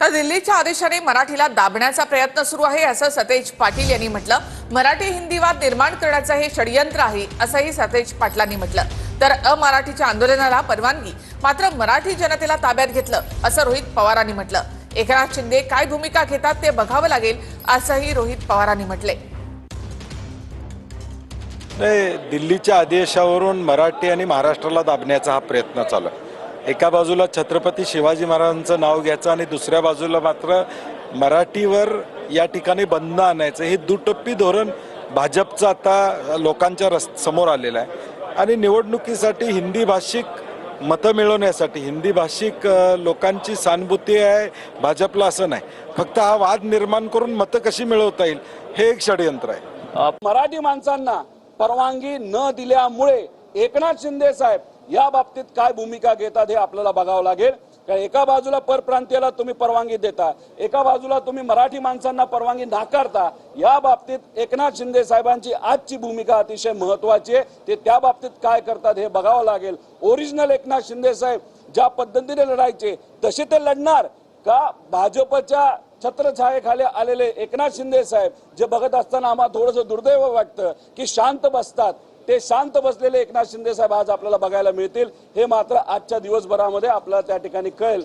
तर दिल्लीच्या आदेशाने मराठीला दाबण्याचा प्रयत्न सुरू आहे असं सतेज पाटील यांनी म्हटलं। मराठी हिंदी वाद निर्माण करण्याचं हे षडयंत्र आहे असंही सतेज पाटलांनी म्हटलं। तर अमराठीच्या आंदोलनाला परवानगी, मात्र मराठी जनतेला ताब्यात घेतलं असं रोहित पवारांनी म्हटलं। एकनाथ शिंदे काय भूमिका घेतात ते बघावं लागेल असंही रोहित पवारांनी म्हटले। दिल्लीच्या आदेशावरून मराठी आणि महाराष्ट्राला दाबण्याचा हा प्रयत्न चालू आहे। एका बाजूला छत्रपती शिवाजी महाराजांचं नाव घ्यायचं आणि दुसऱ्या बाजूला मात्र मराठीवर या ठिकाणी बंद आणायचं, हे दुटप्पी धोरण भाजपचं आता लोकांच्या समोर आलेलं आहे। आणि निवडणुकीसाठी हिंदी भाषिक मतं मिळवण्यासाठी हिंदी भाषिक लोकांची सहानुभूती आहे भाजपला असं नाही, फक्त हा वाद निर्माण करून मतं कशी मिळवता येईल हे एक षडयंत्र आहे। मराठी माणसांना परवानगी न दिल्यामुळे एकनाथ शिंदे साहेब या बाबतीत काय भूमिका घेतात हे आपल्याला बघावं लागेल। कारण एका बाजूला परप्रांतीयाला तुम्ही परवानगी देता, एका बाजूला तुम्ही मराठी माणसांना परवानगी नाकारता। या बाबतीत एकनाथ शिंदे साहेबांची आजची भूमिका अतिशय महत्त्वाची आहे, ते त्या बाबतीत काय करतात हे बघावं लागेल। ओरिजिनल एकनाथ शिंदे साहेब ज्या पद्धतीने लढायचे तसे ते लढणार का? भाजपच्या छत्रछायेखाली आलेले एकनाथ शिंदे साहेब जे बघत असताना आम्हाला थोडंसं दुर्दैव वाटतं की शांत बसतात, ते शांत बसलेले एकनाथ शिंदे साहेब आज आपल्याला बघायला मिळतील, हे मात्र आजच्या दिवसभरामध्ये आपल्याला त्या ठिकाणी कळेल।